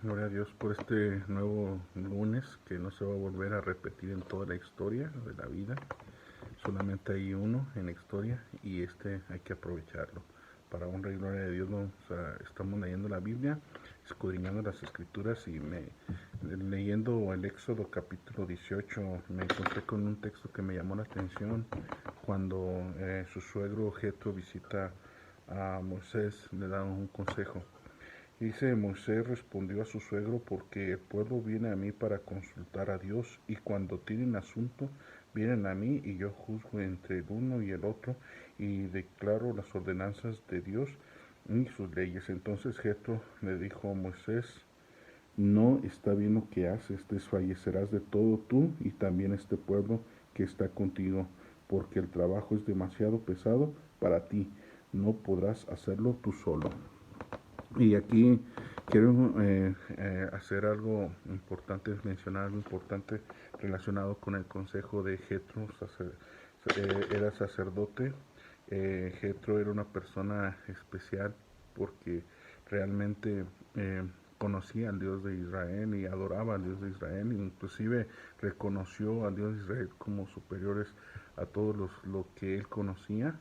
Gloria a Dios por este nuevo lunes que no se va a volver a repetir en toda la historia de la vida. Solamente hay uno en la historia y hay que aprovecharlo. Para honra y gloria de Dios estamos leyendo la Biblia, escudriñando las escrituras leyendo el Éxodo capítulo 18 me encontré con un texto que me llamó la atención cuando su suegro Jetro visita a Moisés, le da un consejo. Dice: Moisés respondió a su suegro: porque el pueblo viene a mí para consultar a Dios, y cuando tienen asunto vienen a mí, y yo juzgo entre el uno y el otro, y declaro las ordenanzas de Dios y sus leyes. Entonces Jetro le dijo a Moisés: no está bien lo que haces, desfallecerás de todo tú y también este pueblo que está contigo, porque el trabajo es demasiado pesado para ti, no podrás hacerlo tú solo. Y aquí quiero hacer algo importante, mencionar algo importante relacionado con el consejo de Jetro. Era sacerdote. Jetro era una persona especial porque realmente conocía al Dios de Israel y adoraba al Dios de Israel, e inclusive reconoció al Dios de Israel como superiores a todos lo que él conocía,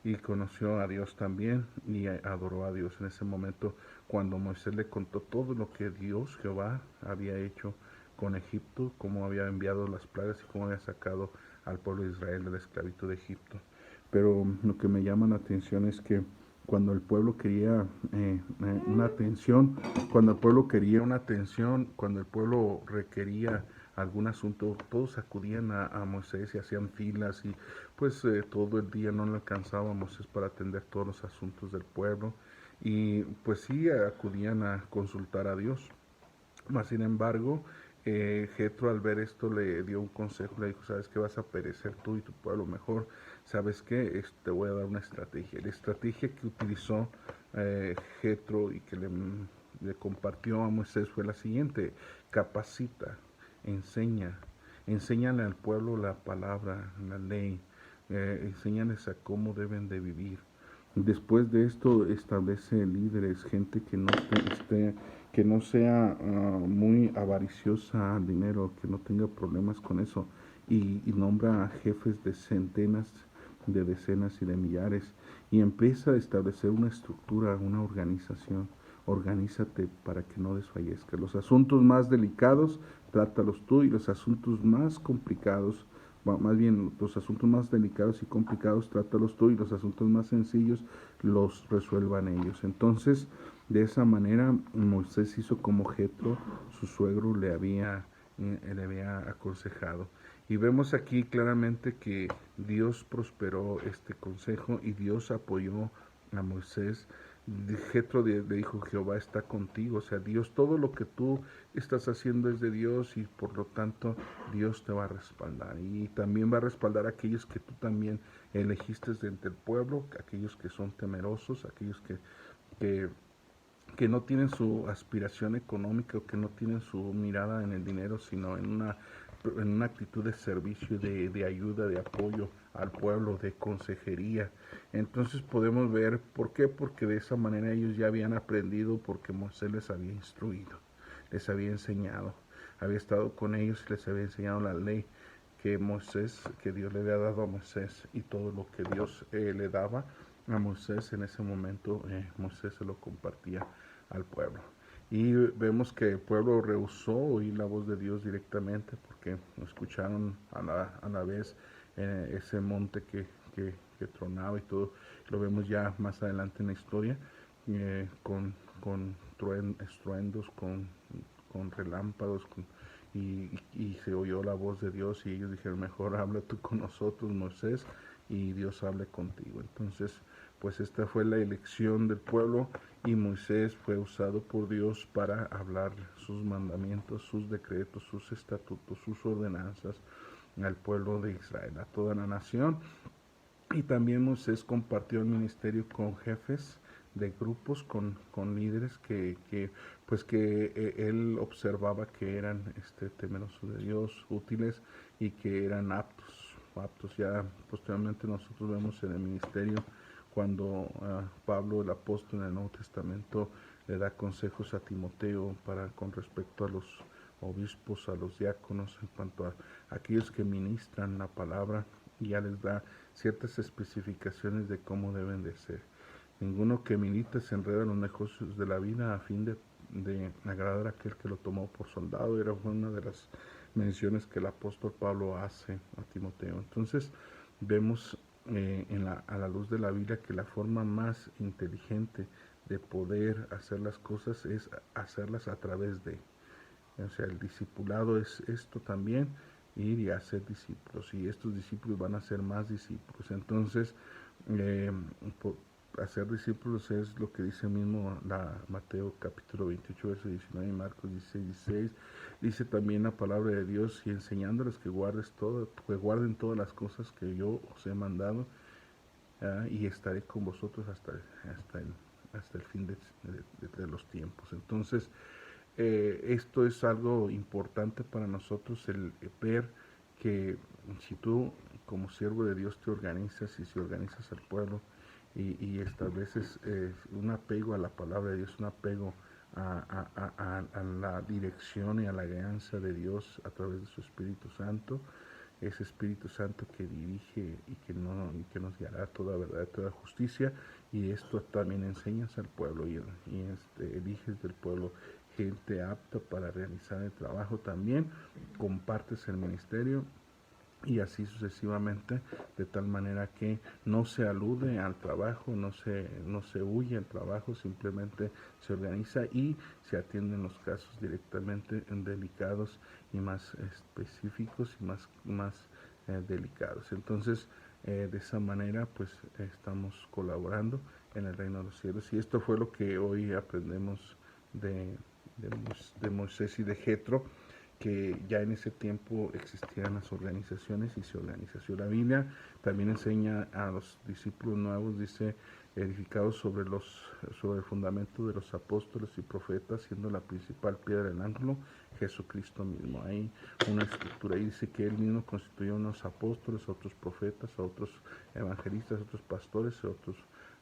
y conoció a Dios también y adoró a Dios en ese momento cuando Moisés le contó todo lo que Dios, Jehová, había hecho con Egipto, cómo había enviado las plagas y cómo había sacado al pueblo de Israel de la esclavitud de Egipto. Pero lo que me llama la atención es que cuando el pueblo quería una atención, cuando el pueblo requería algún asunto, todos acudían a Moisés y hacían filas, y pues todo el día no le alcanzaba a Moisés para atender todos los asuntos del pueblo, y pues sí acudían a consultar a Dios. Mas sin embargo, Jetro al ver esto le dio un consejo, le dijo: sabes que vas a perecer tú y tu pueblo, mejor, sabes que te voy a dar una estrategia. La estrategia que utilizó Jetro y que le compartió a Moisés fue la siguiente: capacita, enseña, enséñale al pueblo la palabra, la ley, enséñales a cómo deben de vivir. Después de esto establece líderes, gente que no sea muy avariciosa al dinero, que no tenga problemas con eso, y nombra a jefes de centenas, de decenas y de millares, y empieza a establecer una estructura, una organización. Organízate para que no desfallezcas. Los asuntos más delicados, trátalos tú, y los asuntos más complicados, más bien los asuntos más delicados y complicados, trátalos tú, y los asuntos más sencillos los resuelvan ellos. Entonces, de esa manera Moisés hizo como Jetro, su suegro, le había aconsejado. Y vemos aquí claramente que Dios prosperó este consejo y Dios apoyó a Moisés. Jetro le dijo: Jehová está contigo, o sea, Dios, todo lo que tú estás haciendo es de Dios, y por lo tanto Dios te va a respaldar, y también va a respaldar a aquellos que tú también elegiste de entre el pueblo, aquellos que son temerosos, aquellos que, que no tienen su aspiración económica, o que no tienen su mirada en el dinero, sino en una actitud de servicio, de ayuda, de apoyo al pueblo, de consejería. Entonces podemos ver por qué, porque de esa manera ellos ya habían aprendido, porque Moisés les había instruido, les había enseñado, había estado con ellos y les había enseñado la ley que Dios le había dado a Moisés, y todo lo que Dios le daba a Moisés en ese momento, Moisés se lo compartía al pueblo. Y vemos que el pueblo rehusó oír la voz de Dios directamente, porque escucharon a la vez ese monte que tronaba y todo. Lo vemos ya más adelante en la historia, con estruendos, con relámpagos, y se oyó la voz de Dios, y ellos dijeron: mejor habla tú con nosotros, Moisés, y Dios hable contigo. Entonces, pues esta fue la elección del pueblo, y Moisés fue usado por Dios para hablar sus mandamientos, sus decretos, sus estatutos, sus ordenanzas al pueblo de Israel, a toda la nación. Y también Moisés compartió el ministerio con jefes de grupos, con líderes pues que él observaba que eran temerosos de Dios, útiles, y que eran aptos. Ya posteriormente nosotros vemos en el ministerio cuando Pablo, el apóstol, en el Nuevo Testamento le da consejos a Timoteo con respecto a los obispos, a los diáconos, en cuanto a aquellos que ministran la palabra, y ya les da ciertas especificaciones de cómo deben de ser. Ninguno que milita se enreda en los negocios de la vida a fin de agradar a aquel que lo tomó por soldado. Era una de las menciones que el apóstol Pablo hace a Timoteo. Entonces vemos a la luz de la Biblia que la forma más inteligente de poder hacer las cosas es hacerlas a través de. O sea, el discipulado es esto también, ir y hacer discípulos, y estos discípulos van a ser más discípulos. Entonces, eh, hacer discípulos es lo que dice mismo Mateo capítulo 28, verso 19, y Marcos 16, 16. Dice también la palabra de Dios: y enseñándoles que guarden todas las cosas que yo os he mandado, y estaré con vosotros hasta el fin de los tiempos. Entonces, esto es algo importante para nosotros, el ver que si tú como siervo de Dios te organizas, y si organizas al pueblo y estableces un apego a la palabra de Dios, un apego a la dirección y a la guianza de Dios a través de su Espíritu Santo, ese Espíritu Santo que dirige y que nos guiará a toda verdad, a toda justicia. Y esto también enseñas al pueblo, y eliges del pueblo gente apta para realizar el trabajo también, compartes el ministerio, y así sucesivamente, de tal manera que no se alude al trabajo, no se huye al trabajo, simplemente se organiza y se atienden los casos directamente delicados y más específicos y más delicados. Entonces, de esa manera, pues estamos colaborando en el reino de los cielos, y esto fue lo que hoy aprendemos de Moisés y de Jetro, que ya en ese tiempo existían las organizaciones y se organizó. La Biblia también enseña a los discípulos nuevos, dice, edificados sobre el fundamento de los apóstoles y profetas, siendo la principal piedra del ángulo Jesucristo mismo. Hay una escritura ahí, dice que él mismo constituyó unos apóstoles, otros profetas, otros evangelistas, otros pastores, otros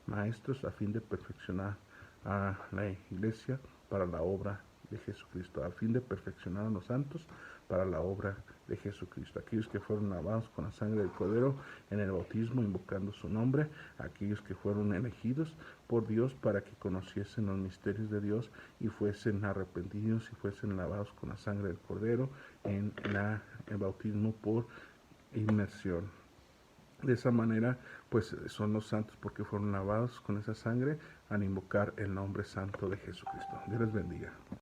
maestros, a fin de perfeccionar a la iglesia para la obra de Jesucristo, a fin de perfeccionar a los santos para la obra de Jesucristo. Aquellos que fueron lavados con la sangre del Cordero en el bautismo, invocando su nombre, aquellos que fueron elegidos por Dios para que conociesen los misterios de Dios y fuesen arrepentidos y fuesen lavados con la sangre del Cordero en el bautismo por inmersión. De esa manera, pues son los santos porque fueron lavados con esa sangre al invocar el nombre santo de Jesucristo. Dios les bendiga.